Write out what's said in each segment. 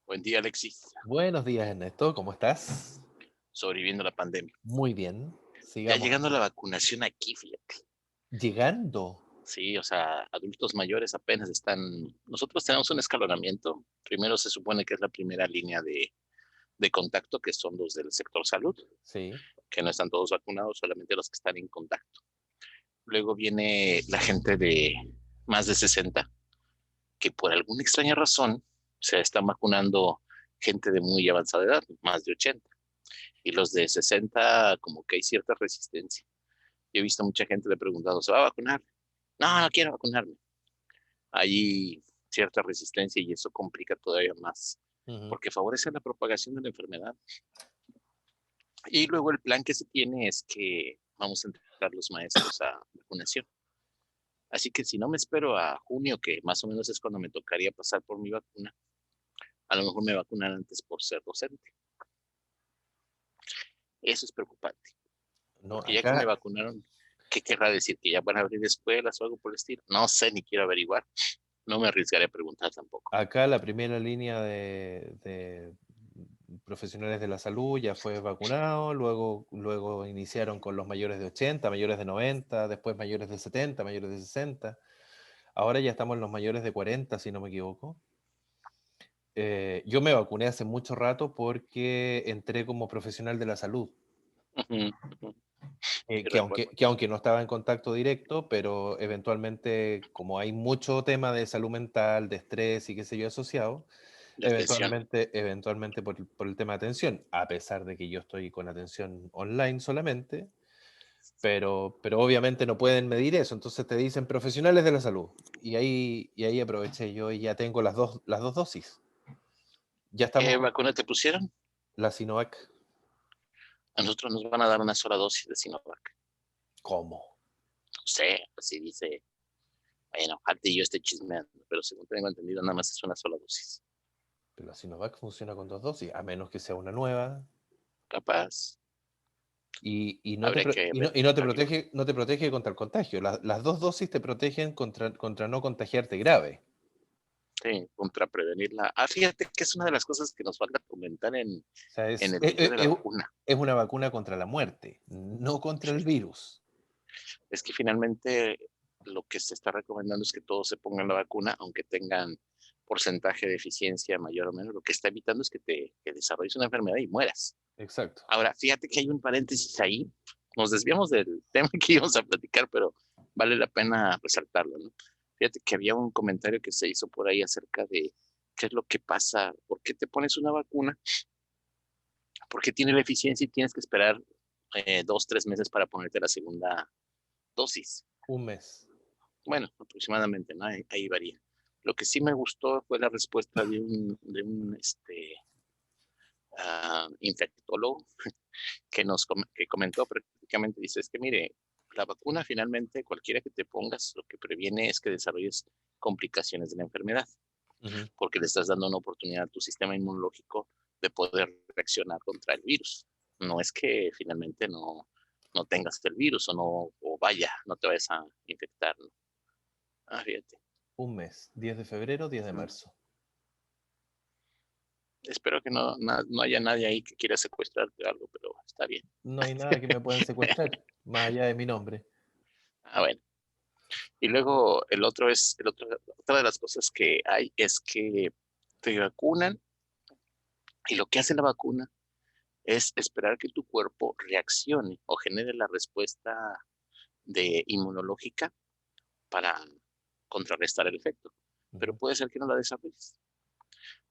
Buen día, Alexis. Buenos días, Ernesto, ¿cómo estás? Sobreviviendo la pandemia. Muy bien, Ya sigamos llegando así. la vacunación aquí, fíjate. Llegando. Sí, o sea, adultos mayores apenas están. Nosotros tenemos un escalonamiento. Primero se supone que es la primera línea de contacto, que son los del sector salud, Sí, que no están todos vacunados, solamente los que están en contacto. Luego viene la gente de más de 60, que por alguna extraña razón se están vacunando gente de muy avanzada edad, más de 80. Y los de 60, como que hay cierta resistencia. Yo he visto mucha gente le preguntado, ¿se va a vacunar? No, no quiero vacunarme. Hay cierta resistencia y eso complica todavía más, ujú, porque favorece la propagación de la enfermedad. Y luego el plan que se tiene es que vamos a entrar los maestros a vacunación. Así que si no me espero a junio, que más o menos es cuando me tocaría pasar por mi vacuna, a lo mejor me vacunan antes por ser docente. Eso es preocupante, no, porque ya que me acá, vacunaron, ¿qué querrá decir? ¿Que ya van a abrir escuelas o algo por el estilo? No sé, ni quiero averiguar. No me arriesgaré a preguntar tampoco. acá la primera línea de profesionales de la salud ya fue vacunado, luego iniciaron con los mayores de 80, mayores de 90, después mayores de 70, mayores de 60. Ahora ya estamos en los mayores de 40, si no me equivoco. Yo me vacuné hace mucho rato porque entré como profesional de la salud. Ujú, ujú. Sí, Que aunque recuerdo. que aunque no estaba en contacto directo, pero eventualmente, como hay mucho tema de salud mental, de estrés y qué sé yo asociado, De atención. eventualmente por el tema de atención, a pesar de que yo estoy con atención online solamente, pero obviamente no pueden medir eso, entonces te dicen profesionales de la salud, y ahí aproveché yo y ya tengo las dos dosis. Ya ¿Qué estamos vacuna te pusieron? la Sinovac. A nosotros nos van a dar una sola dosis de Sinovac. ¿Cómo? No sé, así dice. Bueno, aparte yo estoy chismeando, pero según tengo entendido, nada más es una sola dosis. Pero la Sinovac funciona con 2 dosis, a menos que sea una nueva. Capaz, Y no te, habría pro- que y no te verificarlo. protege, no te protege contra el contagio. Las dos dosis te protegen contra no contagiarte grave. Sí, contra prevenirla. Ah, fíjate que es una de las cosas que nos falta comentar O sea, en el sentido de la vacuna. es una vacuna contra la muerte, no contra el virus. Es que finalmente lo que se está recomendando es que todos se pongan la vacuna, aunque tengan porcentaje de eficiencia mayor o menor. Lo que está evitando es que desarrolles una enfermedad y mueras. Exacto. Ahora, fíjate que hay un paréntesis ahí. Nos desviamos del tema que íbamos a platicar, pero vale la pena resaltarlo, ¿no? Fíjate que había un comentario que se hizo por ahí acerca de qué es lo que pasa, por qué te pones una vacuna, por qué tiene la eficiencia y tienes que esperar 2, 3 meses para ponerte la segunda dosis. Un mes. Bueno, aproximadamente, ¿no? Ahí varía. Lo que sí me gustó fue la respuesta de un infectólogo que comentó prácticamente, dice, es que mire, la vacuna finalmente, cualquiera que te pongas, lo que previene es que desarrolles complicaciones de la enfermedad, Ujú. porque le estás dando una oportunidad a tu sistema inmunológico de poder reaccionar contra el virus. No es que finalmente no tengas el virus o no, o vaya, no te vayas a infectar, ¿no? Ah, fíjate. Un mes. 10 de febrero, 10 de Mm. marzo. Espero que no haya nadie ahí que quiera secuestrarte o algo, pero está bien. No hay nada que me puedan secuestrar, más allá de mi nombre. Ah, bueno. Y luego otra de las cosas que hay es que te vacunan y lo que hace la vacuna es esperar que tu cuerpo reaccione o genere la respuesta de inmunológica para contrarrestar el efecto. Pero Ujú. puede ser que no la desarrolles.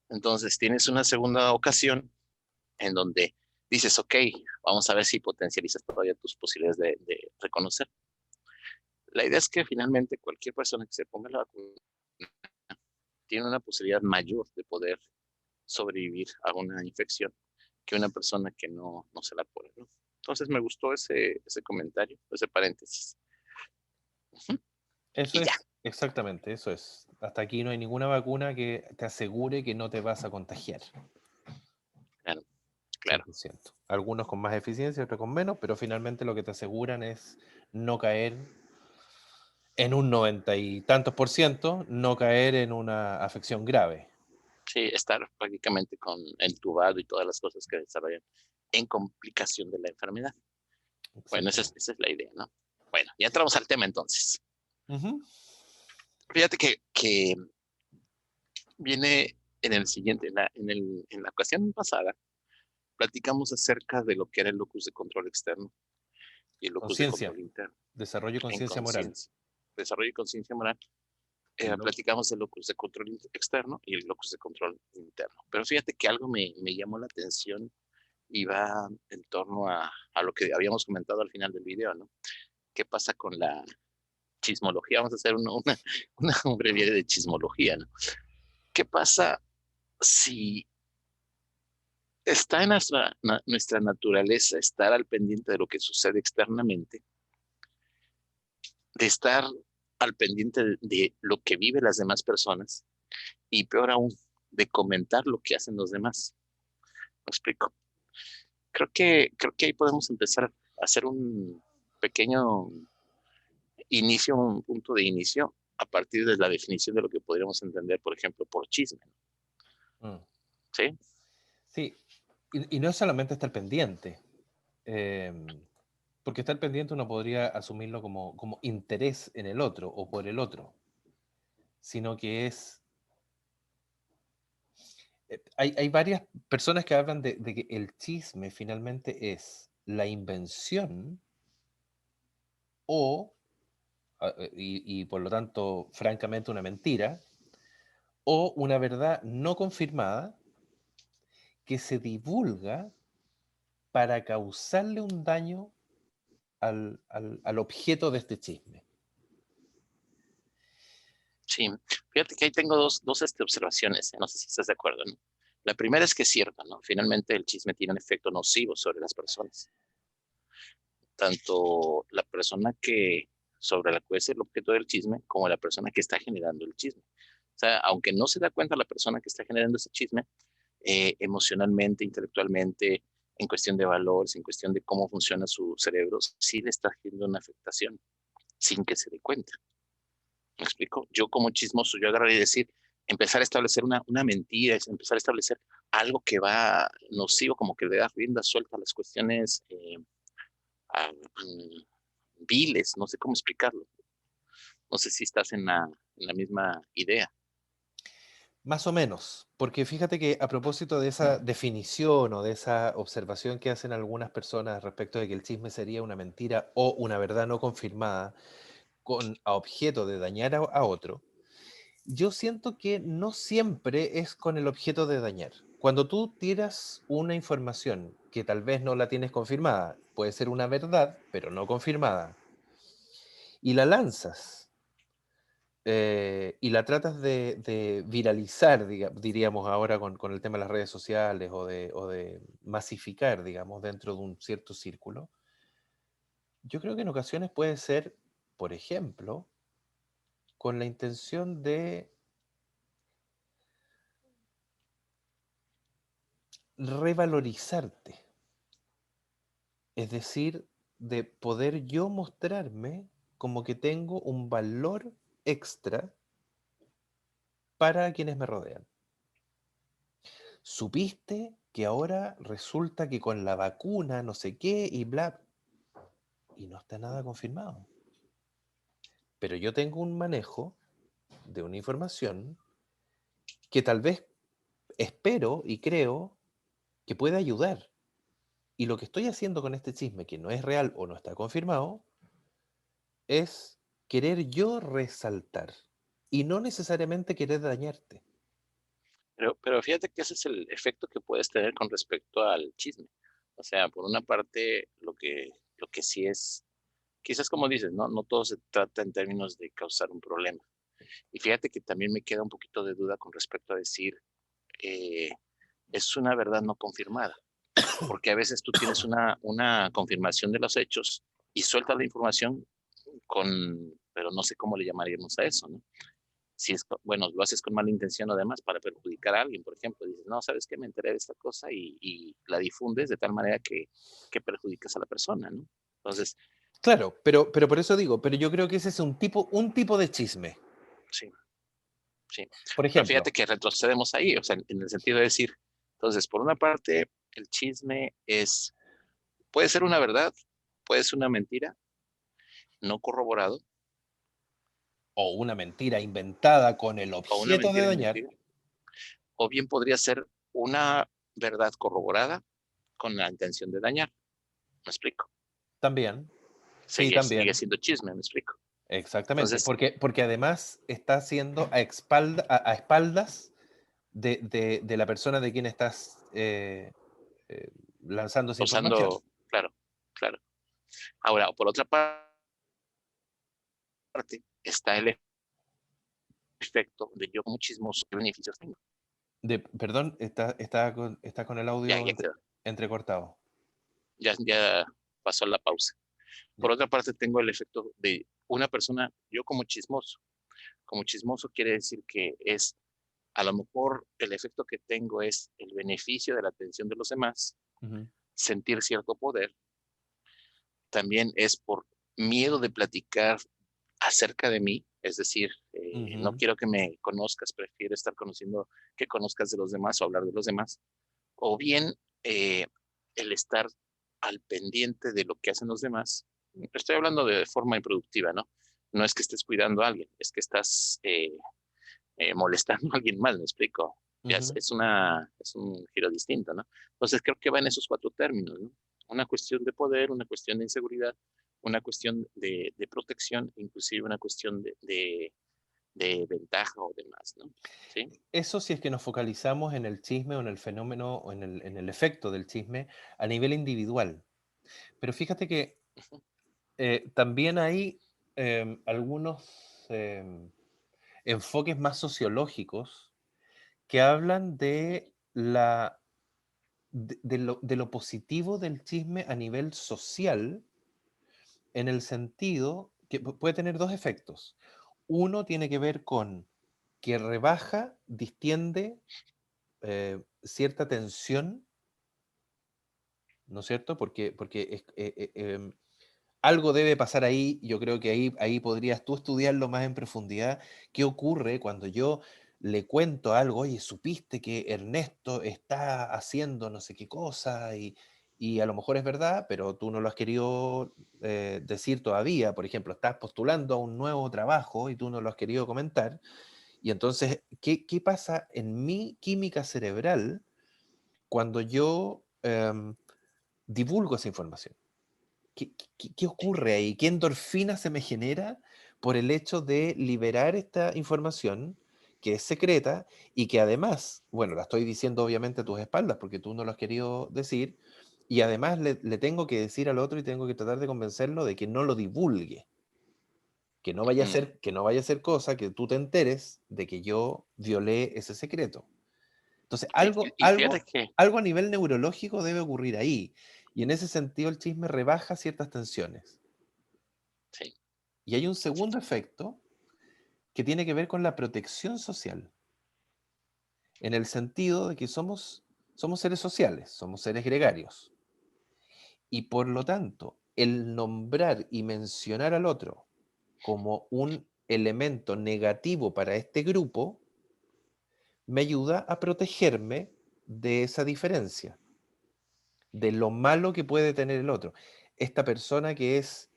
Entonces tienes una segunda ocasión en donde dices, ok, vamos a ver si potencializas todavía tus posibilidades de reconocer. La idea es que finalmente cualquier persona que se ponga la vacuna tiene una posibilidad mayor de poder sobrevivir a una infección que una persona que no se la pone, ¿no? Entonces me gustó ese comentario, ese paréntesis. Ujú. Eso Y ya, es, exactamente, eso es. Hasta aquí no hay ninguna vacuna que te asegure que no te vas a contagiar. claro, claro. 100%. Algunos con más eficiencia, otros con menos, pero finalmente lo que te aseguran es no caer en un 90 y tantos por ciento, no caer en una afección grave. Sí, estar prácticamente entubado y todas las cosas que desarrollan en complicación de la enfermedad. Bueno, Exactamente. esa es la idea, ¿no? Bueno, ya entramos al tema entonces. Ujú. Fíjate que viene en el siguiente, en la ocasión pasada, platicamos acerca de lo que era el locus de control externo y el locus de Conciencia, control interno desarrollo de en conciencia moral. conciencia. Desarrollo y conciencia moral. El lo- Platicamos del locus de control externo y el locus de control interno. Pero fíjate que algo me llamó la atención y va en torno a lo que habíamos comentado al final del video, ¿no? ¿Qué pasa con la chismología? Vamos a hacer una breviaria de chismología, ¿no? ¿Qué pasa si está en nuestra naturaleza estar al pendiente de lo que sucede externamente, de estar al pendiente de lo que viven las demás personas y peor aún, de comentar lo que hacen los demás? ¿Me explico? Creo que ahí podemos empezar a hacer un pequeño inicio, un punto de inicio a partir de la definición de lo que podríamos entender, por ejemplo, por chisme, Mm. ¿sí? Sí, y no es solamente estar pendiente, em, porque estar pendiente uno podría asumirlo como interés en el otro o por el otro, sino que es... hay varias personas que hablan de que el chisme finalmente es la invención o, y por lo tanto, francamente, una mentira, o una verdad no confirmada que se divulga para causarle un daño al objeto de este chisme. Sí, fíjate que ahí tengo dos observaciones, no sé si estás de acuerdo, ¿no? La primera es que es cierto, ¿no? Finalmente el chisme tiene un efecto nocivo sobre las personas, tanto la persona sobre la cual es el objeto del chisme, como la persona que está generando el chisme. O sea, aunque no se da cuenta la persona que está generando ese chisme, emocionalmente, intelectualmente, en cuestión de valores, en cuestión de cómo funciona su cerebro, sí le está haciendo una afectación sin que se dé cuenta. ¿Me explico? Yo como chismoso, yo agarrar y decir, empezar a establecer una mentira, es empezar a establecer algo que va nocivo, como que le da rienda suelta a las cuestiones viles, no sé cómo explicarlo. No sé si estás en la misma idea. Más o menos, porque fíjate que a propósito de esa definición o de esa observación que hacen algunas personas respecto de que el chisme sería una mentira o una verdad no confirmada con a objeto de dañar a otro, yo siento que no siempre es con el objeto de dañar. Cuando tú tiras una información que tal vez no la tienes confirmada, puede ser una verdad, pero no confirmada, y la lanzas y la tratas de viralizar, diríamos ahora con el tema de las redes sociales o de masificar, digamos, dentro de un cierto círculo, yo creo que en ocasiones puede ser, por ejemplo, con la intención de revalorizarte, es decir, de poder yo mostrarme como que tengo un valor extra para quienes me rodean. ¿Supiste que ahora resulta que con la vacuna no sé qué y bla? Y no está nada confirmado. Pero yo tengo un manejo de una información que tal vez espero y creo que puede ayudar. Y lo que estoy haciendo con este chisme, que no es real o no está confirmado, es querer yo resaltar y no necesariamente querer dañarte. Pero fíjate que ese es el efecto que puedes tener con respecto al chisme. O sea, por una parte, lo que sí es, quizás como dices, ¿no? No todo se trata en términos de causar un problema. Y fíjate que también me queda un poquito de duda con respecto a decir, eh, es una verdad no confirmada, porque a veces tú tienes una confirmación de los hechos y sueltas la información pero no sé cómo le llamaríamos a eso, ¿no? Si es, bueno, lo haces con mala intención o demás para perjudicar a alguien, por ejemplo, dices, no, ¿sabes qué? Me enteré de esta cosa y la difundes de tal manera que perjudicas a la persona, ¿no? Entonces, Claro, pero por eso digo, pero yo creo que ese es un tipo de chisme. sí, ¿sí? Por Pero ejemplo, fíjate que retrocedemos ahí, o sea, en el sentido de decir, entonces, por una parte, el chisme puede ser una verdad, puede ser una mentira, no corroborado, o una mentira inventada con el o una objeto de mentira dañar, inventiva, o bien podría ser una verdad corroborada con la intención de dañar. ¿Me explico? también. Sí, Sigue también. siendo chisme, ¿me explico? Exactamente. Entonces, Porque además está haciendo a espaldas de la persona de quien estás eh, lanzando esa información. usando, claro, claro. Ahora, por otra parte, está el efecto de yo como chismoso, ¿qué beneficios tengo? Perdón, está con el Ya, audio ya quedó, entrecortado. ya pasó la pausa. Ya. Por otra parte, tengo el efecto de una persona, yo como chismoso. Como chismoso quiere decir que a lo mejor el efecto que tengo es el beneficio de la atención de los demás, Ujú, sentir cierto poder, también es por miedo de platicar acerca de mí, es decir, no ujú. quiero que me conozcas, prefiero estar conociendo que conozcas de los demás o hablar de los demás, o bien el estar al pendiente de lo que hacen los demás. Estoy hablando de forma improductiva, ¿no? No es que estés cuidando a alguien, es que estás molestando a alguien más, me explico. Ya Ujú. es un giro distinto, ¿no? Entonces creo que va en esos cuatro términos, ¿no? Una cuestión de poder, una cuestión de inseguridad, una cuestión de protección, inclusive una cuestión de ventaja o demás, ¿no? ¿Sí? Eso si es que nos focalizamos en el chisme o en el fenómeno o en el efecto del chisme a nivel individual. Pero fíjate que Ujú. también hay algunos enfoques más sociológicos que hablan de lo positivo del chisme a nivel social, en el sentido que puede tener dos efectos. Uno tiene que ver con que rebaja, distiende cierta tensión, ¿no es cierto? Porque algo debe pasar ahí. Yo creo que ahí podrías tú estudiarlo más en profundidad. ¿Qué ocurre cuando yo le cuento algo? Oye, supiste que Ernesto está haciendo no sé qué cosa y a lo mejor es verdad, pero tú no lo has querido decir todavía. Por ejemplo, estás postulando a un nuevo trabajo y tú no lo has querido comentar. Y entonces, ¿qué pasa en mi química cerebral cuando yo divulgo esa información? ¿Qué ocurre ahí? ¿Qué endorfina se me genera por el hecho de liberar esta información que es secreta y que además, bueno, la estoy diciendo obviamente a tus espaldas porque tú no lo has querido decir, y además le tengo que decir al otro y tengo que tratar de convencerlo de que no lo divulgue, Ujú. que no vaya a ser cosa que tú te enteres de que yo violé ese secreto? Entonces, Sí, y fíjate que, algo a nivel neurológico debe ocurrir ahí. Y en ese sentido, el chisme rebaja ciertas tensiones. sí, Y hay un segundo efecto que tiene que ver con la protección social, en el sentido de que somos seres sociales, somos seres gregarios. Y por lo tanto, el nombrar y mencionar al otro como un elemento negativo para este grupo me ayuda a protegerme de esa diferencia, de lo malo que puede tener el otro. Esta persona que es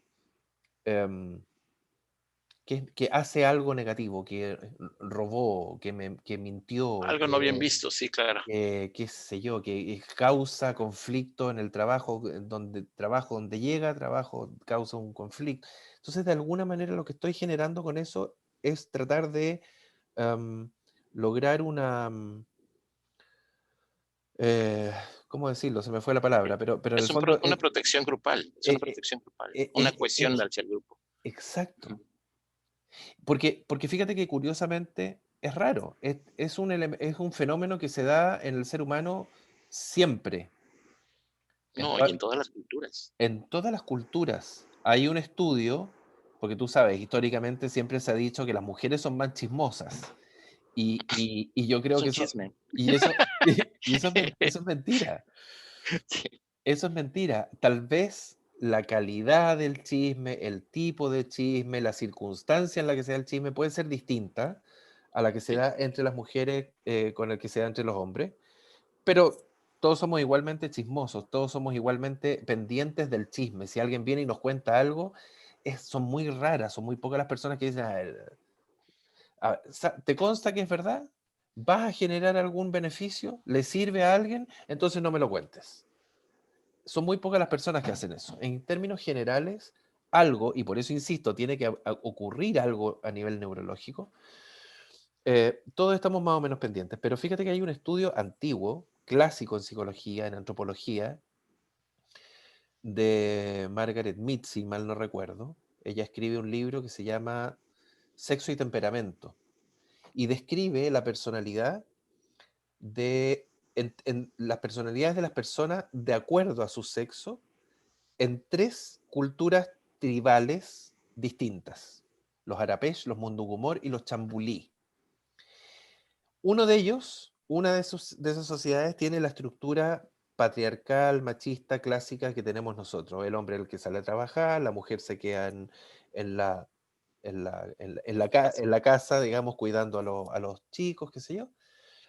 em, que hace algo negativo, que robó, que mintió, algo no bien visto, sí, claro. qué sé yo, que causa conflicto en el trabajo, donde llega, trabajo causa un conflicto. Entonces, de alguna manera, lo que estoy generando con eso es tratar de em, lograr eh, ¿cómo decirlo? Se me fue la palabra, pero en el fondo Una protección grupal, es una eh, eh, protección grupal, eh, una eh, eh, cohesión hacia el grupo. exacto. Ujú. Porque fíjate que curiosamente es raro, es un fenómeno que se da en el ser humano siempre, en, No, y en toda- todas las culturas. en todas las culturas. Hay un estudio, porque tú sabes, históricamente siempre se ha dicho que las mujeres son más chismosas, y yo Es creo un que eso, chisme. y eso, y eso es mentira. Sí. Eso es mentira. Tal vez la calidad del chisme, el tipo de chisme, la circunstancia en la que sea el chisme puede ser distinta a la que se Sí, da entre las mujeres con el que se da entre los hombres, pero todos somos igualmente chismosos, todos somos igualmente pendientes del chisme. Si alguien viene y nos cuenta algo, son muy raras, son muy pocas las personas que dicen, ¿te consta que es verdad? ¿Vas a generar algún beneficio? ¿Le sirve a alguien? Entonces no me lo cuentes. Son muy pocas las personas que hacen eso. En términos generales, algo, y por eso insisto, tiene que ocurrir algo a nivel neurológico. Todos estamos más o menos pendientes, pero fíjate que hay un estudio antiguo, clásico en psicología, en antropología, de Margaret Mead, si mal no recuerdo. Ella escribe un libro que se llama Sexo y Temperamento y describe la personalidad en las personalidades de las personas de acuerdo a su sexo en 3 culturas tribales distintas: los Arapesh, los Mundugumor y los Chambulí. Uno de ellos, una de esas sociedades, tiene la estructura patriarcal, machista, clásica que tenemos nosotros. El hombre es el que sale a trabajar, la mujer se queda en la, casa. en la casa, digamos, cuidando a los chicos, qué sé yo.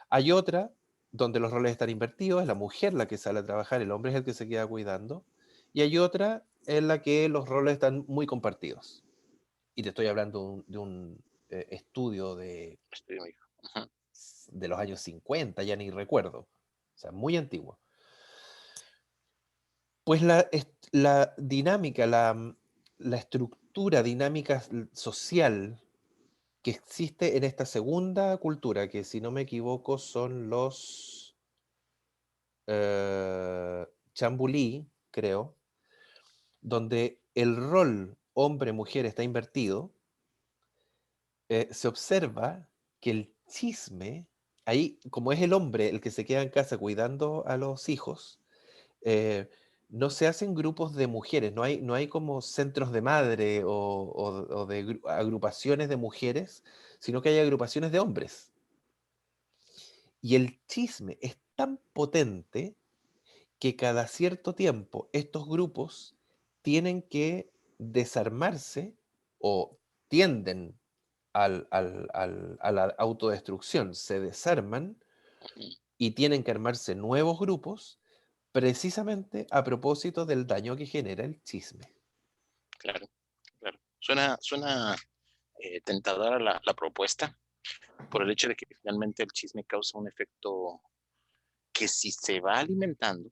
Hay otra donde los roles están invertidos, es la mujer la que sale a trabajar, el hombre es el que se queda cuidando. Y hay otra en la que los roles están muy compartidos. Y te estoy hablando de un estudio Estoy muy- Ujú. de los años 50, ya ni recuerdo. O sea, muy antiguo. Pues la dinámica, la estructura dinámica social que existe en esta segunda cultura, que si no me equivoco son los chambulí, creo, donde el rol hombre-mujer está invertido, se observa que el chisme, ahí, como es el hombre el que se queda en casa cuidando a los hijos, eh, no se hacen grupos de mujeres, no hay como centros de madre o de agrupaciones de mujeres, sino que hay agrupaciones de hombres. Y el chisme es tan potente que cada cierto tiempo estos grupos tienen que desarmarse o tienden a la autodestrucción, se desarman Ujú. y tienen que armarse nuevos grupos precisamente a propósito del daño que genera el chisme. Claro, claro. Suena tentadora la propuesta por el hecho de que finalmente el chisme causa un efecto que si se va alimentando,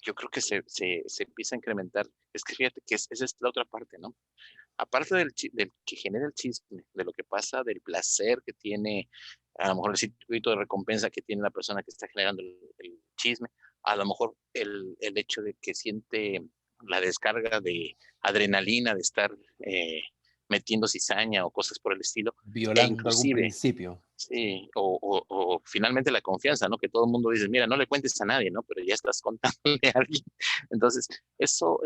yo creo que se empieza a incrementar. Es que fíjate que esa es la otra parte, ¿no? Aparte del que genera el chisme, de lo que pasa, del placer que tiene, a lo mejor el circuito de recompensa que tiene la persona que está generando el chisme, a lo mejor el hecho de que siente la descarga de adrenalina de estar metiendo cizaña o cosas por el estilo, e Violando algún inclusive principio. sí, o finalmente la confianza, ¿no? Que todo el mundo dice, mira, no le cuentes a nadie, ¿no? Pero ya estás contándole a alguien. Entonces, eso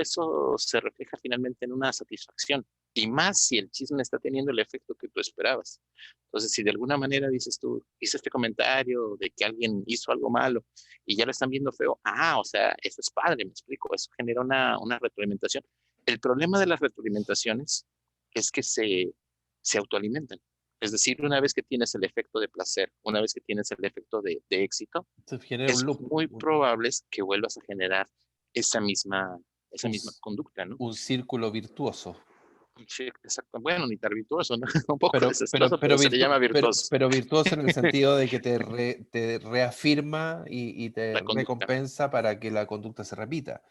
se refleja finalmente en una satisfacción. Y más si el chisme está teniendo el efecto que tú esperabas. Entonces, si de alguna manera dices tú, hice este comentario de que alguien hizo algo malo y ya lo están viendo feo, o sea, eso es padre, me explico, eso genera una retroalimentación. El problema de las retroalimentaciones es que se autoalimentan. Es decir, una vez que tienes el efecto de placer, una vez que tienes el efecto de éxito, Se genera un es loop, muy probable que vuelvas a generar esa misma, esa un, misma conducta, ¿no? un círculo virtuoso. Sí, exacto. Bueno, ni tan virtuoso, ¿no? Un poco desastroso, Pero, pero se le llama virtuoso. pero virtuoso en el sentido de que te reafirma y te La conducta. recompensa para que la conducta se repita.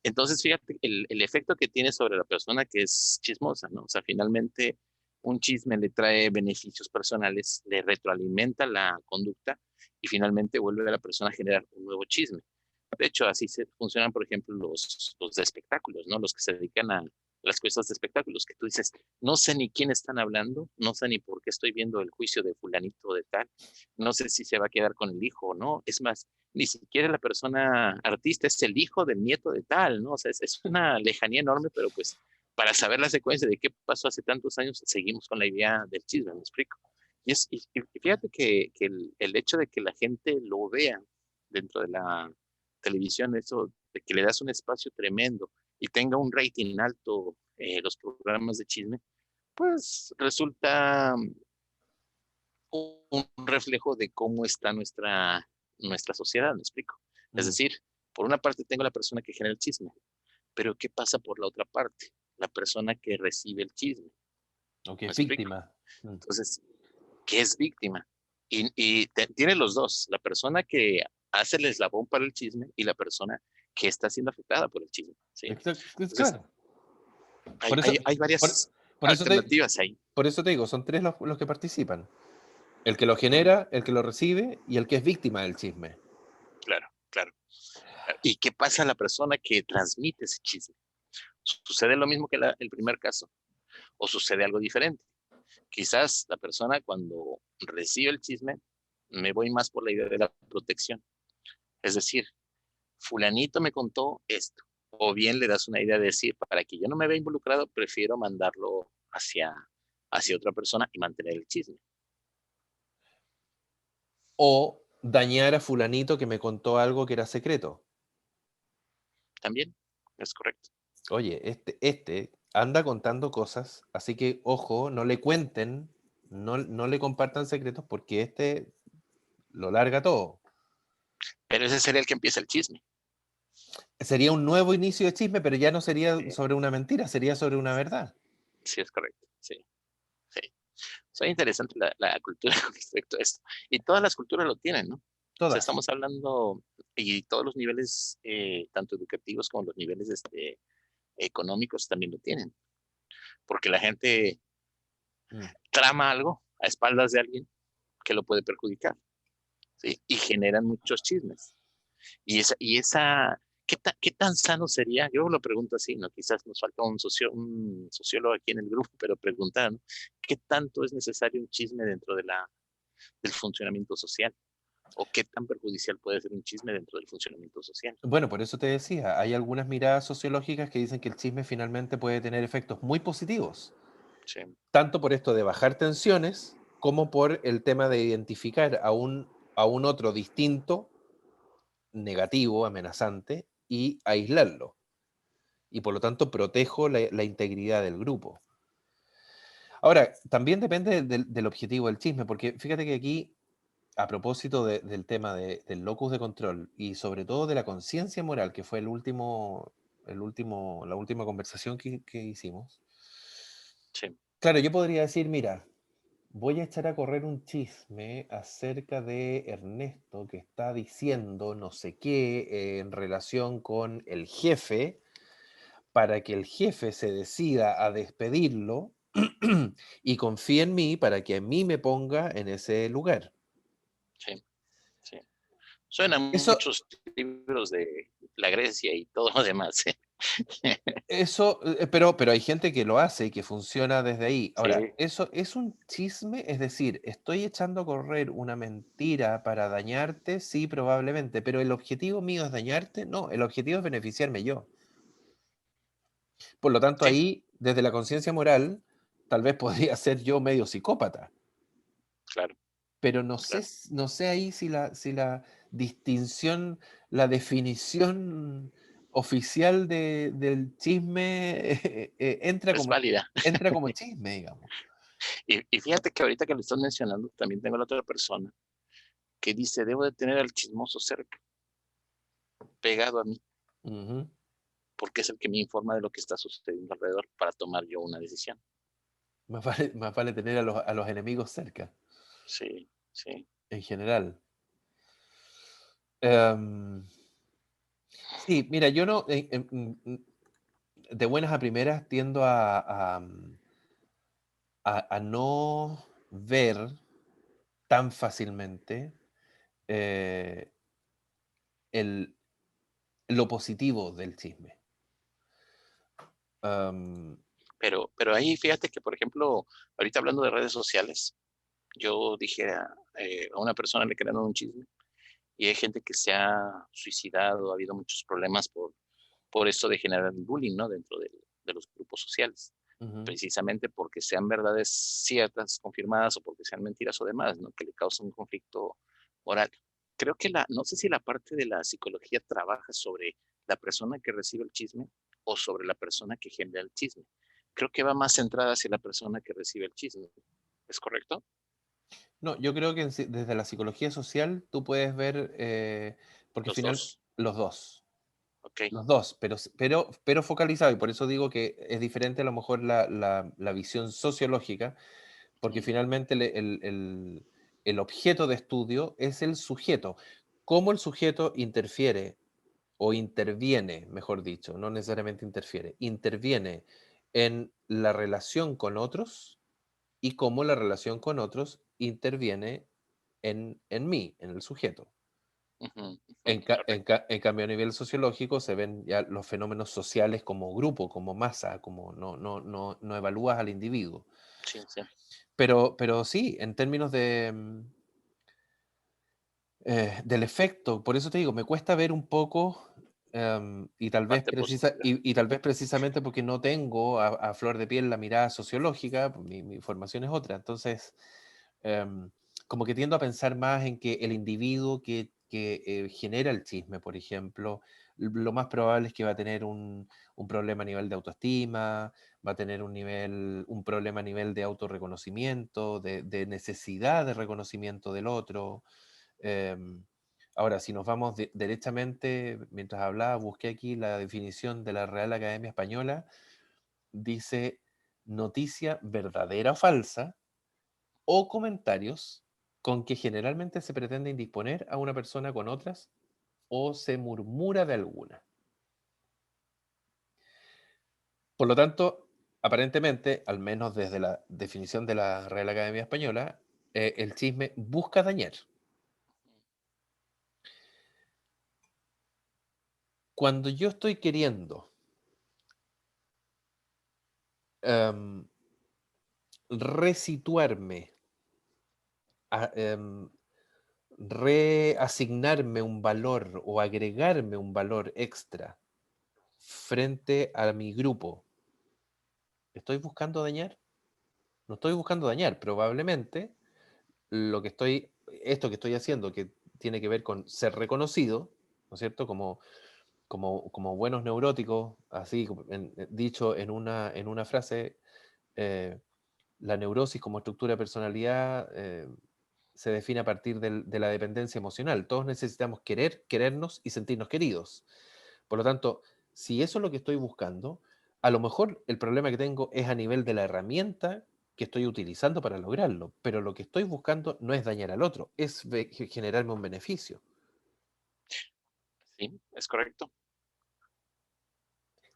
Entonces, fíjate el efecto que tiene sobre la persona que es chismosa, ¿no? O sea, finalmente un chisme le trae beneficios personales, le retroalimenta la conducta y finalmente vuelve a la persona a generar un nuevo chisme. De hecho, así funcionan, por ejemplo, los de espectáculos, ¿no? Los que se dedican a las cosas de espectáculos, que tú dices, no sé ni quién están hablando, no sé ni por qué estoy viendo el juicio de fulanito de tal, no sé si se va a quedar con el hijo o no. Es más, ni siquiera la persona artista es el hijo del nieto de tal, ¿no? O sea, es una lejanía enorme, pero pues para saber la secuencia de qué pasó hace tantos años, seguimos con la idea del chisme, ¿me explico? Y fíjate que el hecho de que la gente lo vea dentro de la televisión, eso de que le das un espacio tremendo y tenga un rating alto los programas de chisme, pues resulta un reflejo de cómo está nuestra sociedad, ¿me explico? Es Mm, decir, por una parte tengo la persona que genera el chisme, pero ¿qué pasa por la otra parte? La persona que recibe el chisme, ok, ¿me explico? víctima. Mm, Entonces, ¿qué es víctima? Y tiene los dos, la persona que hace el eslabón para el chisme y la persona que está siendo afectada por el chisme, ¿sí? Entonces, claro. hay, Por eso, hay, hay por, varias por eso te, alternativas ahí, por eso te digo, son tres los que participan. El que lo ¿no? genera, el que lo recibe y el que es víctima del chisme. Claro, claro. ¿Y qué pasa a la persona que transmite ese chisme? ¿Sucede lo mismo que el primer caso o sucede algo diferente? Quizás la persona cuando recibe el chisme, me voy más por la idea de la protección. Es decir, fulanito me contó esto. O bien le das una idea de decir, para que yo no me vea involucrado, prefiero mandarlo hacia otra persona y mantener el chisme. O dañar a fulanito que me contó algo que era secreto. También es correcto. Oye, este anda contando cosas, así que ojo, no le cuenten, no le compartan secretos porque este lo larga todo. Pero ese sería el que empieza el chisme. Sería un nuevo inicio de chisme, pero ya no sería Sí, sobre una mentira, sería sobre una verdad. sí es correcto. Sí, sí. Es interesante la cultura con respecto a esto. Y todas las culturas lo tienen, ¿no? O sea, Todas. estamos hablando, y todos los niveles, tanto educativos como los niveles económicos también lo tienen. Porque la gente Mm. trama algo a espaldas de alguien que lo puede perjudicar, ¿sí? Y generan muchos chismes. Y esa ¿qué tan sano sería? Yo lo pregunto así, ¿no? Quizás nos falta un sociólogo aquí en el grupo, pero preguntar, ¿no? ¿Qué tanto es necesario un chisme dentro del funcionamiento social? ¿O qué tan perjudicial puede ser un chisme dentro del funcionamiento social? Bueno, por eso te decía, hay algunas miradas sociológicas que dicen que el chisme finalmente puede tener efectos muy positivos, Sí, tanto por esto de bajar tensiones, como por el tema de identificar a un otro distinto, negativo, amenazante, y aislarlo. Y por lo tanto protejo la integridad del grupo. Ahora, también depende del objetivo del chisme, porque fíjate que aquí, a propósito del tema del locus de control y sobre todo de la conciencia moral, que fue la última conversación que hicimos, sí, claro, yo podría decir, mira, voy a echar a correr un chisme acerca de Ernesto que está diciendo no sé qué en relación con el jefe, para que el jefe se decida a despedirlo y confíe en mí para que a mí me ponga en ese lugar. sí, sí. Suenan Eso, muchos libros de la Grecia y todo lo demás, ¿eh? pero hay gente que lo hace y que funciona desde ahí. Ahora, Sí, ¿eso es un chisme? Es decir, ¿estoy echando a correr una mentira para dañarte? Sí, probablemente, pero ¿el objetivo mío es dañarte? No, el objetivo es beneficiarme yo. Por lo tanto, sí, ahí, desde la conciencia moral, tal vez podría ser yo medio psicópata, claro, pero no sé, claro. no sé ahí si la distinción, la definición oficial del chisme entra Es como, válida. entra como chisme, digamos. Y fíjate que ahorita que lo estás mencionando, también tengo la otra persona que dice, debo de tener al chismoso cerca, pegado a mí, Ujú. porque es el que me informa de lo que está sucediendo alrededor para tomar yo una decisión. Más vale tener a los enemigos cerca, Sí, sí. en general. Em, sí, mira, yo no, de buenas a primeras tiendo a no ver tan fácilmente eh, el, lo positivo del chisme. Am, Pero ahí fíjate que, por ejemplo, ahorita hablando de redes sociales, yo dije a una persona le crearon un chisme y hay gente que se ha suicidado, ha habido muchos problemas por esto de generar el bullying, ¿no? Dentro de los grupos sociales, ujú, precisamente porque sean verdades ciertas, confirmadas o porque sean mentiras o demás, ¿no? Que le causan un conflicto moral. Creo que no sé si la parte de la psicología trabaja sobre la persona que recibe el chisme o sobre la persona que genera el chisme. Creo que va más centrada hacia la persona que recibe el chisme. ¿Es correcto? No, yo creo que desde la psicología social tú puedes ver, porque al Los final dos. los dos. Ok. Los dos, pero focalizado, y por eso digo que es diferente a lo mejor la visión sociológica, porque Sí. finalmente el objeto de estudio es el sujeto. Cómo el sujeto interfiere o interviene, mejor dicho, no necesariamente interviene en la relación con otros y cómo la relación con otros interviene en mí, en el sujeto. Ujú, ujú, En correcto. en cambio, a nivel sociológico se ven ya los fenómenos sociales como grupo, como masa, como no evalúas al individuo. Sí, sí. Pero sí, en términos del efecto, por eso te digo, me cuesta ver un poco, y La parte positiva. y tal vez precisamente porque no tengo a flor de piel la mirada sociológica, pues mi formación es otra. Entonces, em, como que tiendo a pensar más en que el individuo que genera el chisme, por ejemplo, lo más probable es que va a tener un problema a nivel de autoestima, va a tener un problema a nivel de autorreconocimiento, de necesidad de reconocimiento del otro. Em, Ahora, si nos vamos derechamente, mientras hablaba, busqué aquí la definición de la Real Academia Española, dice noticia verdadera o falsa o comentarios con que generalmente se pretende indisponer a una persona con otras o se murmura de alguna. Por lo tanto, aparentemente, al menos desde la definición de la Real Academia Española, el chisme busca dañar. Cuando yo estoy queriendo em, resituarme, a- em, reasignarme un valor o agregarme un valor extra frente a mi grupo, ¿estoy buscando dañar? No estoy buscando dañar, probablemente lo que esto que estoy haciendo, que tiene que ver con ser reconocido, ¿no es cierto? Como buenos neuróticos, así dicho en una frase, eh, la neurosis como estructura de personalidad se define a partir de la dependencia emocional. Todos necesitamos querernos y sentirnos queridos. Por lo tanto, si eso es lo que estoy buscando, a lo mejor el problema que tengo es a nivel de la herramienta que estoy utilizando para lograrlo, pero lo que estoy buscando no es dañar al otro, es generarme un beneficio. Sí, es correcto.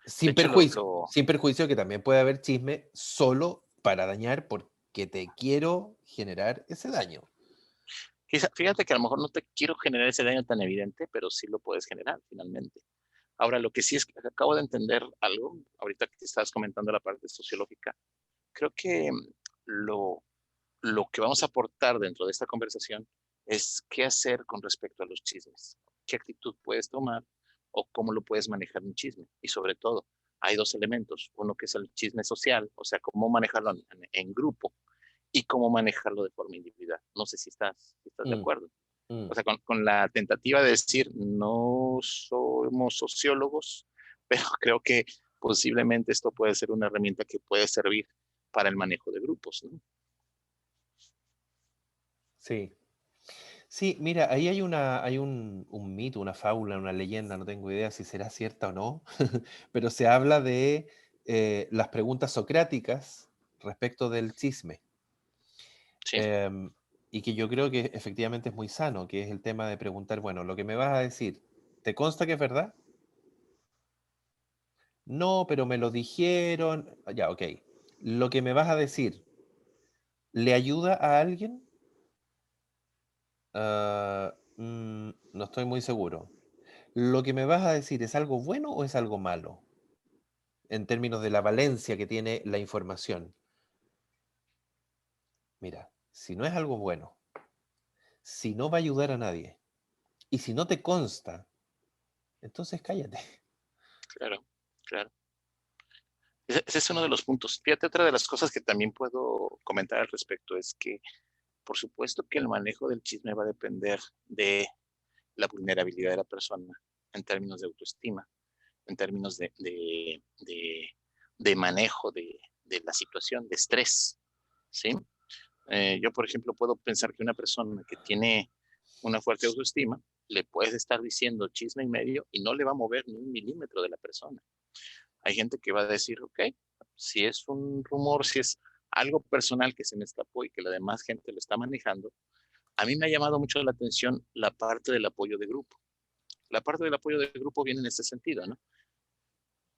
De Sin hecho, perjuicio, sin perjuicio que también puede haber chisme solo para dañar porque te quiero generar ese daño. fíjate que a lo mejor no te quiero generar ese daño tan evidente, pero sí lo puedes generar finalmente. Ahora, lo que sí es que acabo de entender algo, ahorita que te estabas comentando la parte sociológica, creo que lo, lo que vamos a aportar dentro de esta conversación es qué hacer con respecto a los chismes, qué actitud puedes tomar o cómo lo puedes manejar un chisme. Y sobre todo, hay dos elementos, uno que es el chisme social, o sea, cómo manejarlo en grupo y cómo manejarlo de forma individual. No sé si estás de Mm, acuerdo. mm. O sea, con la tentativa de decir, no somos sociólogos, pero creo que posiblemente esto puede ser una herramienta que puede servir para el manejo de grupos, ¿no? Sí. Sí, mira, ahí hay un mito, una fábula, una leyenda, no tengo idea si será cierta o no, pero se habla de las preguntas socráticas respecto del chisme. Sí, Em, y que yo creo que efectivamente es muy sano, que es el tema de preguntar, bueno, lo que me vas a decir, ¿te consta que es verdad? No, pero me lo dijeron. Ya, ok. Lo que me vas a decir, ¿le ayuda a alguien? No estoy muy seguro. ¿Lo que me vas a decir es algo bueno o es algo malo? En términos de la valencia que tiene la información. Mira, si no es algo bueno, si no va a ayudar a nadie y si no te consta, entonces cállate. claro, claro. Ese es uno de los puntos. Fíjate, otra de las cosas que también puedo comentar al respecto es que, por supuesto que el manejo del chisme va a depender de la vulnerabilidad de la persona en términos de autoestima, en términos de manejo de la situación, de estrés, ¿sí? Yo, por ejemplo, puedo pensar que una persona que tiene una fuerte autoestima, le puedes estar diciendo chisme y medio y no le va a mover ni un milímetro de la persona. Hay gente que va a decir, ok, si es un rumor, si es algo personal que se me escapó y que la demás gente lo está manejando, a mí me ha llamado mucho la atención la parte del apoyo de grupo. La parte del apoyo de grupo viene en este sentido, ¿no?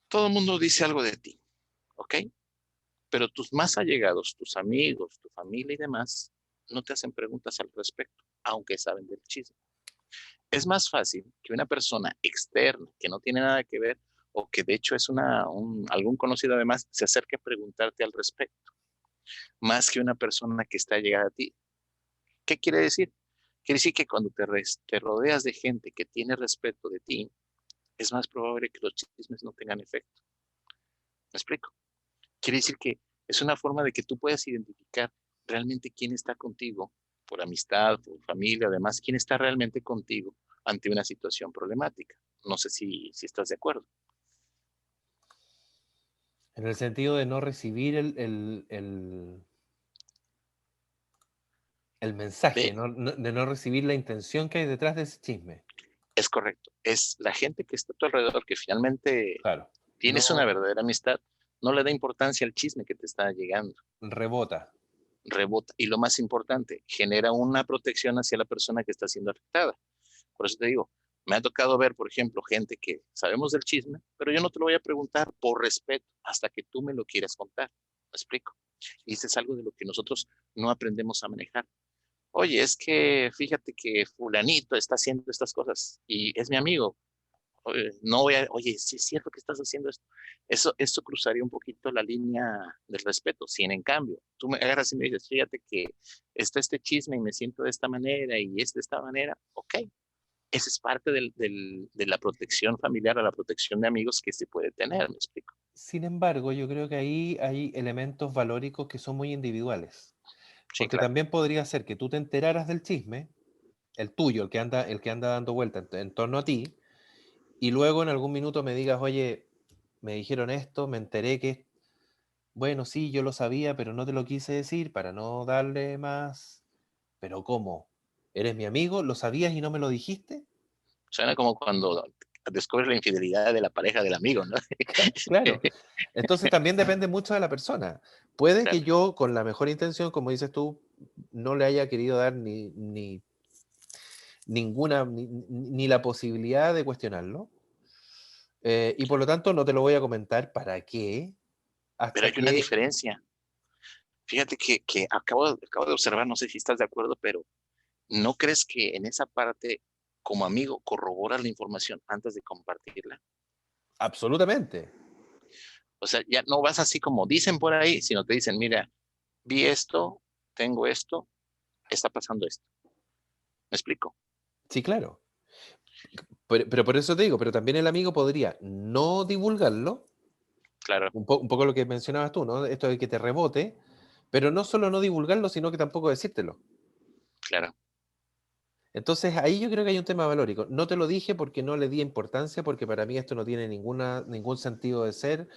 Todo el mundo dice algo de ti, ¿ok? Pero tus más allegados, tus amigos, tu familia y demás, no te hacen preguntas al respecto, aunque saben del chisme. Es más fácil que una persona externa que no tiene nada que ver o que de hecho es algún conocido además se acerque a preguntarte al respecto, más que una persona que está llegada a ti. ¿Qué quiere decir? Quiere decir que cuando te rodeas de gente que tiene respeto de ti, es más probable que los chismes no tengan efecto. ¿Me explico? Quiere decir que es una forma de que tú puedas identificar realmente quién está contigo, por amistad, por familia, además, quién está realmente contigo ante una situación problemática. No sé si estás de acuerdo. En el sentido de no recibir el mensaje, De, de no recibir la intención que hay detrás de ese chisme. es correcto. Es la gente que está a tu alrededor, que finalmente Claro. tienes una No verdadera amistad, no le da importancia al chisme que te está llegando. rebota. Rebota. Y lo más importante, genera una protección hacia la persona que está siendo afectada. Por eso te digo, me ha tocado ver, por ejemplo, gente que sabemos del chisme, pero yo no te lo voy a preguntar por respeto hasta que tú me lo quieras contar. ¿Me explico? Y eso es algo de lo que nosotros no aprendemos a manejar. Oye, es que fíjate que fulanito está haciendo estas cosas y es mi amigo. Oye, no voy a, oye, sí es cierto que estás haciendo esto. Eso cruzaría un poquito la línea del respeto. Si en cambio tú me agarras y me dices, fíjate que está este chisme y me siento de esta manera y es de esta manera, ok, esa es parte de la protección familiar o la protección de amigos que se puede tener, ¿me explico? Sin embargo, yo creo que ahí hay elementos valóricos que son muy individuales. Sí, Porque claro. también podría ser que tú te enteraras del chisme, el tuyo, el que anda dando vuelta en torno a ti, y luego en algún minuto me digas, oye, me dijeron esto, me enteré que, bueno, sí, yo lo sabía, pero no te lo quise decir para no darle más. Pero ¿cómo? ¿Eres mi amigo? ¿Lo sabías y no me lo dijiste? Suena como cuando descubres la infidelidad de la pareja del amigo, ¿no? Claro. Entonces también depende mucho de la persona. Puede que Claro, yo, con la mejor intención, como dices tú, no le haya querido dar ninguna, ni la posibilidad de cuestionarlo. Y por lo tanto no te lo voy a comentar para qué, pero hasta hay una que diferencia. Fíjate que acabo de observar, no sé si estás de acuerdo, pero ¿no crees que en esa parte, como amigo, corroboras la información antes de compartirla? absolutamente. O sea, ya no vas así como dicen por ahí, sino te dicen, mira, vi esto, tengo esto, está pasando esto. ¿Me explico? Sí, claro. Pero por eso te digo, pero también el amigo podría no divulgarlo, Claro, un poco lo que mencionabas tú, ¿no? Esto de que te rebote, pero no solo no divulgarlo, sino que tampoco decírtelo. claro. Entonces ahí yo creo que hay un tema valórico. No te lo dije porque no le di importancia, porque para mí esto no tiene ningún sentido de ser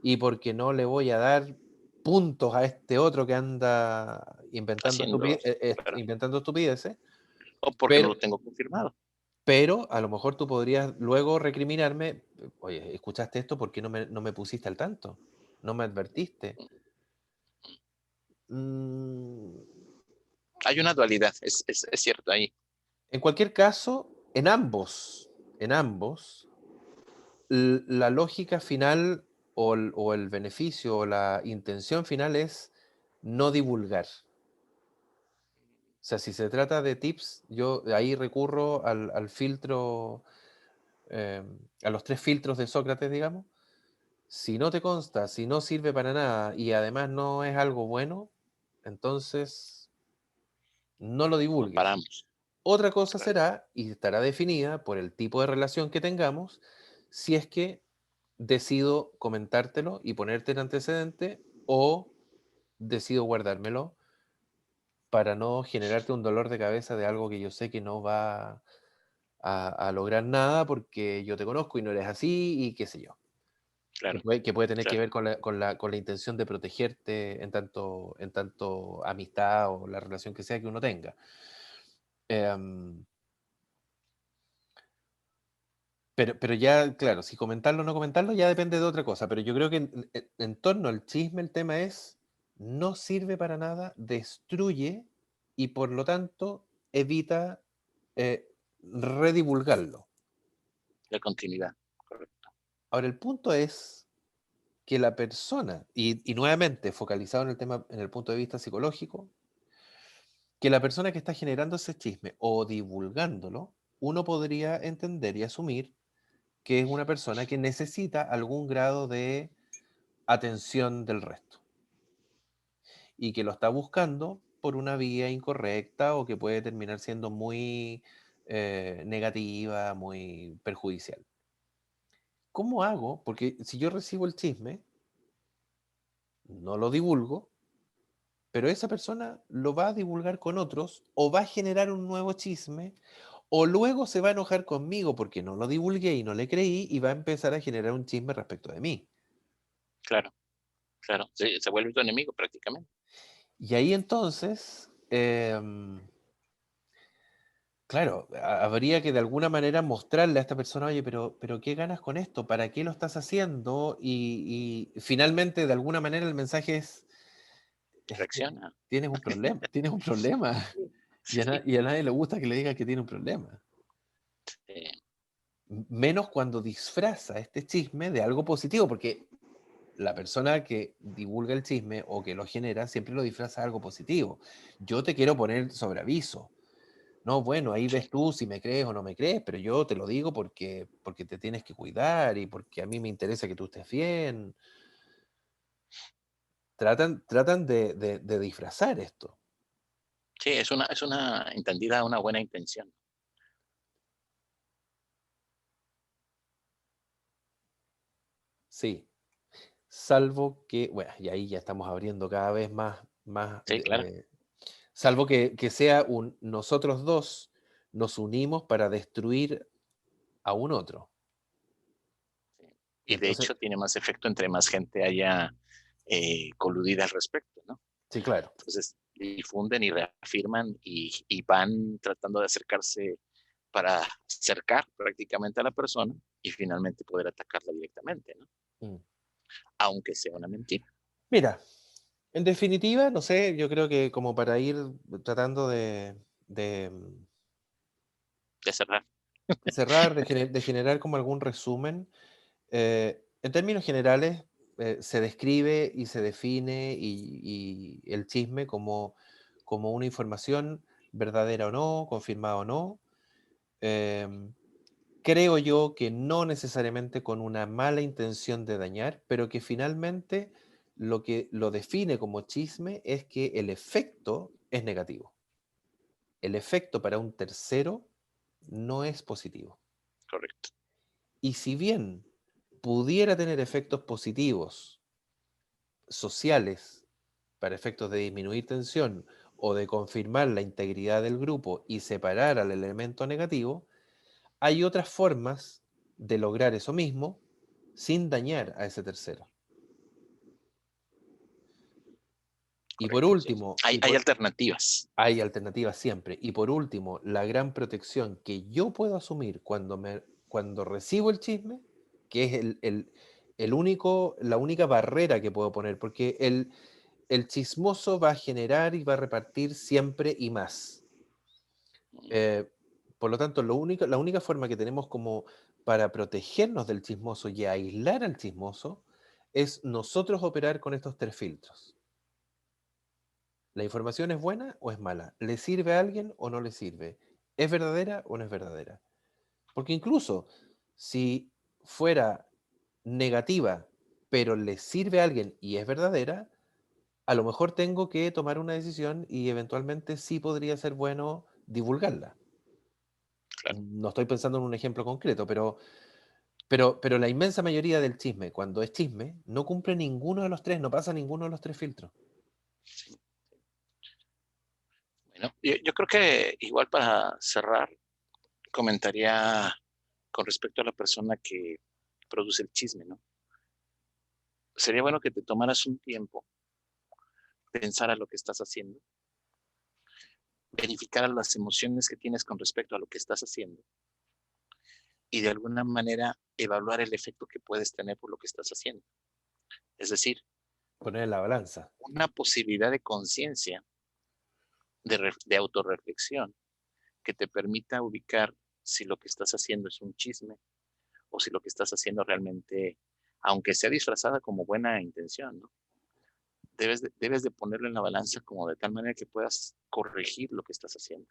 y porque no le voy a dar puntos a este otro que anda Haciendo, claro. inventando estupideces, O porque no pero, lo tengo confirmado. pero a lo mejor tú podrías luego recriminarme, oye, ¿escuchaste esto? ¿Por qué no me pusiste al tanto? ¿No me advertiste? Mm, Hay una dualidad, es cierto ahí. en cualquier caso, en ambos, la lógica final o el beneficio o la intención final es no divulgar. O sea, si se trata de tips, yo ahí recurro al filtro, eh, a los tres filtros de Sócrates, digamos. Si no te consta, si no sirve para nada y además no es algo bueno, entonces no lo No divulgues. paramos. Otra cosa Claro. será y estará definida por el tipo de relación que tengamos, si es que decido comentártelo y ponerte en antecedente o decido guardármelo para no generarte un dolor de cabeza de algo que yo sé que no va a lograr nada porque yo te conozco y no eres así y qué sé yo. claro, que puede tener que claro. ver con la intención de protegerte en tanto amistad o la relación que sea que uno tenga. Em, pero ya, claro, si comentarlo o no comentarlo ya depende de otra cosa, pero yo creo que en torno al chisme el tema es, no sirve para nada, destruye y por lo tanto evita redivulgarlo. La continuidad, correcto. Ahora, el punto es que la persona, y nuevamente focalizado en el tema, en el punto de vista psicológico, que la persona que está generando ese chisme o divulgándolo, uno podría entender y asumir que es una persona que necesita algún grado de atención del resto y que lo está buscando por una vía incorrecta o que puede terminar siendo muy negativa, muy perjudicial. ¿Cómo hago? Porque si yo recibo el chisme, no lo divulgo, pero esa persona lo va a divulgar con otros o va a generar un nuevo chisme o luego se va a enojar conmigo porque no lo divulgué y no le creí y va a empezar a generar un chisme respecto de mí. Claro, claro. Se vuelve tu enemigo prácticamente. Y ahí entonces, claro, habría que de alguna manera mostrarle a esta persona, oye, pero ¿qué ganas con esto? ¿Para qué lo estás haciendo? Y finalmente, de alguna manera, el mensaje es, Reacciona. tienes un problema, tienes un problema. Y Sí, y a nadie le gusta que le diga que tiene un problema. sí, Menos cuando disfraza este chisme de algo positivo, porque la persona que divulga el chisme o que lo genera siempre lo disfraza de algo positivo. Yo te quiero poner sobre aviso. No, bueno, ahí ves tú si me crees o no me crees, pero yo te lo digo porque te tienes que cuidar y porque a mí me interesa que tú estés bien. Tratan de disfrazar esto. sí, es una entendida, una buena intención. Sí, salvo que, bueno, y ahí ya estamos abriendo cada vez más Sí, claro. salvo que sea nosotros dos nos unimos para destruir a un otro. Sí. Y Y de entonces, hecho tiene más efecto entre más gente haya coludida al respecto, ¿no? sí, claro. Entonces difunden y reafirman y van tratando de acercarse para acercar prácticamente a la persona y finalmente poder atacarla directamente, ¿no? Mm. Aunque sea una mentira. Mira, en definitiva, no sé, yo creo que como para ir tratando de, De cerrar. de cerrar, de generar como algún resumen, en términos generales, se describe y se define y el chisme como una información verdadera o no, confirmada o no. em, Creo yo que no necesariamente con una mala intención de dañar, pero que finalmente lo que lo define como chisme es que el efecto es negativo. El efecto para un tercero no es positivo. Correcto. Y si bien pudiera tener efectos positivos, sociales, para efectos de disminuir tensión o de confirmar la integridad del grupo y separar al elemento negativo, hay otras formas de lograr eso mismo sin dañar a ese tercero. Y por Correcto, sí. último, Hay alternativas. hay alternativas siempre. Y por último, la gran protección que yo puedo asumir cuando recibo el chisme, que es la única barrera que puedo poner, porque el chismoso va a generar y va a repartir siempre y más. Eh, por lo tanto, la única forma que tenemos como para protegernos del chismoso y aislar al chismoso es nosotros operar con estos tres filtros. ¿La información es buena o es mala? ¿Le sirve a alguien o no le sirve? ¿Es verdadera o no es verdadera? Porque incluso si fuera negativa, pero le sirve a alguien y es verdadera, a lo mejor tengo que tomar una decisión y eventualmente sí podría ser bueno divulgarla. Claro. No estoy pensando en un ejemplo concreto, pero la inmensa mayoría del chisme, cuando es chisme, no cumple ninguno de los tres, no pasa ninguno de los tres filtros. Sí. Bueno, yo creo que igual para cerrar, comentaría con respecto a la persona que produce el chisme, ¿no? sería bueno que te tomaras un tiempo, pensar a lo que estás haciendo, verificar las emociones que tienes con respecto a lo que estás haciendo y de alguna manera evaluar el efecto que puedes tener por lo que estás haciendo. Es decir, Poner en la balanza. una posibilidad de conciencia, de autorreflexión, que te permita ubicar si lo que estás haciendo es un chisme o si lo que estás haciendo realmente, aunque sea disfrazada como buena intención, ¿no? Debes de ponerlo en la balanza como de tal manera que puedas corregir lo que estás haciendo,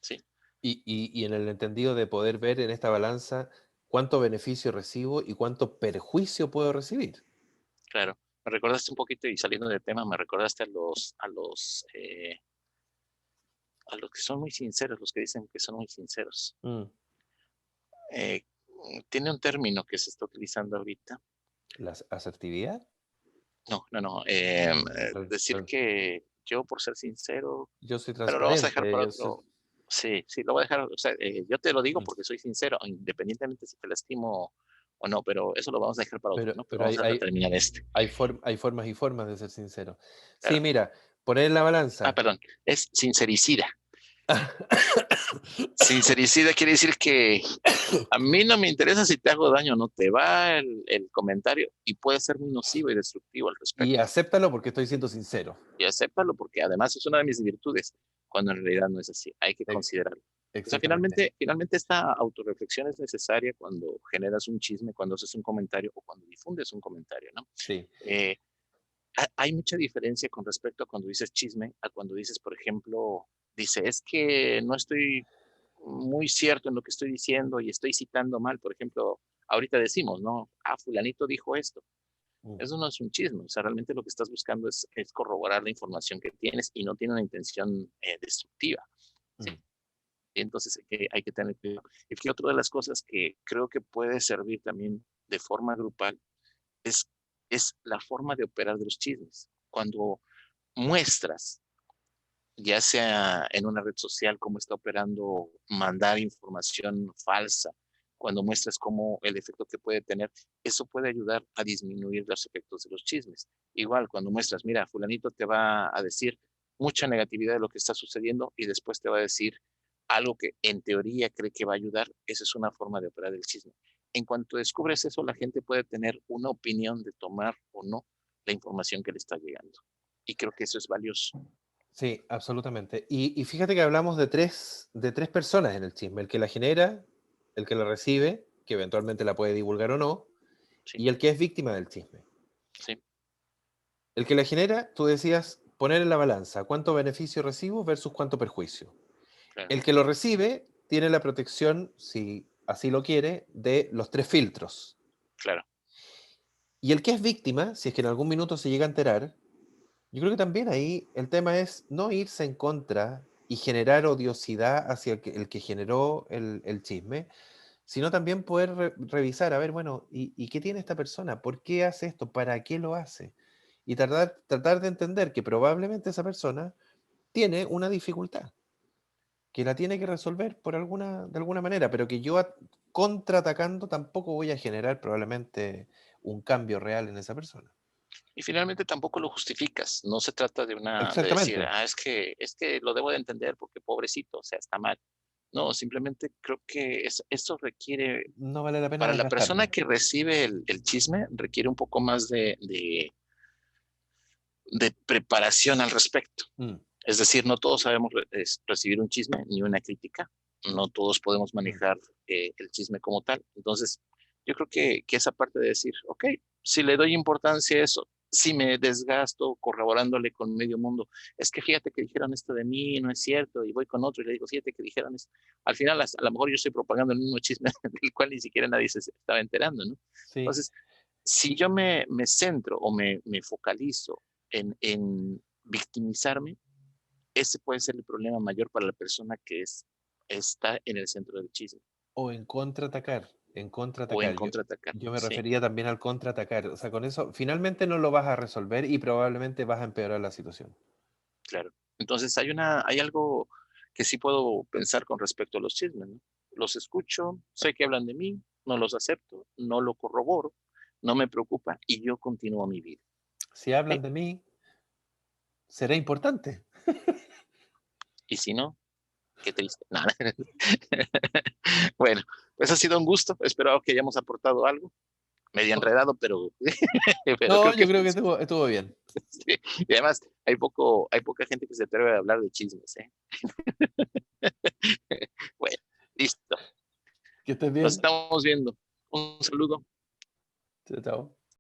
¿sí? Y en el entendido de poder ver en esta balanza cuánto beneficio recibo y cuánto perjuicio puedo recibir. Claro. Me recordaste un poquito y saliendo del tema, me recordaste a los que son muy sinceros, los que dicen que son muy sinceros. Mm. Eh, Tiene un término que se está utilizando ahorita. ¿La asertividad? No. Decir Bueno, que yo por ser sincero, yo soy pero lo vamos a dejar transparente, para yo soy... otro. Sí, lo voy a dejar. O sea, yo te lo digo Mm. porque soy sincero, independientemente si te lastimo o no, pero eso lo vamos a dejar para otro, ¿no? Pero Pero vamos a terminar este. hay formas y formas de ser sincero. Sí, Claro. mira, poner en la balanza. Perdón, es sincericida. Sincericida quiere decir que a mí no me interesa si te hago daño o no, te va el comentario y puede ser muy nocivo y destructivo al Y respecto. acéptalo porque estoy siendo sincero. Y acéptalo porque además es una de mis virtudes, cuando en realidad no es así. Hay que Ex- considerarlo. O sea, Exactamente. finalmente esta autorreflexión es necesaria cuando generas un chisme, cuando haces un comentario o cuando difundes un comentario, ¿no? Sí. Eh, Hay mucha diferencia con respecto a cuando dices chisme, a cuando dices, por ejemplo, dice, es que no estoy muy cierto en lo que estoy diciendo y estoy citando mal. Por ejemplo, ahorita decimos, ¿no? Fulanito dijo esto. Mm, Eso no es un chisme, o sea, realmente lo que estás buscando es corroborar la información que tienes y no tiene una intención destructiva, ¿sí? mm. Entonces hay que tener cuidado. Y que otra de las cosas que creo que puede servir también de forma grupal es, es la forma de operar de los chismes. Cuando muestras, ya sea en una red social, cómo está operando mandar información falsa, cuando muestras cómo el efecto que puede tener, eso puede ayudar a disminuir los efectos de los chismes. Igual, cuando muestras, mira, fulanito te va a decir mucha negatividad de lo que está sucediendo y después te va a decir algo que en teoría cree que va a ayudar, esa es una forma de operar el chisme. En cuanto descubres eso, la gente puede tener una opinión de tomar o no la información que le está llegando. Y creo que eso es valioso. Sí, absolutamente. Y fíjate que hablamos de tres personas en el chisme, el que la genera, el que la recibe, que eventualmente la puede divulgar o no, Sí, y el que es víctima del chisme. sí. El que la genera, tú decías, poner en la balanza cuánto beneficio recibo versus cuánto perjuicio. Claro, El que lo recibe tiene la protección, si así lo quiere, de los tres filtros. claro. Y el que es víctima, si es que en algún minuto se llega a enterar, yo creo que también ahí el tema es no irse en contra y generar odiosidad hacia el que generó el chisme, sino también poder revisar, a ver, bueno, ¿y qué tiene esta persona? ¿Por qué hace esto? ¿Para qué lo hace? Y tratar de entender que probablemente esa persona tiene una dificultad, que la tiene que resolver de alguna manera, pero que yo contraatacando tampoco voy a generar probablemente un cambio real en esa persona. Y finalmente tampoco lo justificas. No se trata de decir, Exactamente. es que lo debo de entender porque pobrecito, o sea, está mal. No, simplemente creo que eso requiere, No vale la pena para la persona desgastarme. que recibe el chisme, requiere un poco más de preparación al respecto. Mm, Es decir, no todos sabemos recibir un chisme ni una crítica, no todos podemos mm. manejar el chisme como tal. Entonces, yo creo que esa parte de decir, ok, si le doy importancia a eso, si me desgasto corroborándole con medio mundo, es que fíjate que dijeron esto de mí, no es cierto, y voy con otro y le digo, fíjate que dijeron esto. Al final, a lo mejor yo estoy propagando el mismo chisme del cual ni siquiera nadie se estaba enterando, ¿no? Sí. Entonces, si yo me centro o me focalizo en victimizarme, ese puede ser el problema mayor para la persona que está en el centro del chisme O en contraatacar, en o en contraatacar. contraatacar. Yo me Sí, refería también al contraatacar. O sea, con eso finalmente no lo vas a resolver y probablemente vas a empeorar la situación. claro. Entonces hay algo que sí puedo pensar con respecto a los chismes, ¿no? Los escucho, sé que hablan de mí, no los acepto, no lo corroboro, no me preocupa y yo continúo mi vida. Si hablan ¿Ok? de mí, seré importante. Y si no, qué triste. No, bueno, pues ha sido un gusto. Espero que hayamos aportado algo. Medio enredado, pero, pero No, creo que yo creo que funciona. estuvo bien. Sí. Y además, hay poca gente que se atreve a hablar de chismes, ¿eh? Bueno, listo. Que estés Nos bien. estamos viendo. Un saludo. Chao, chao.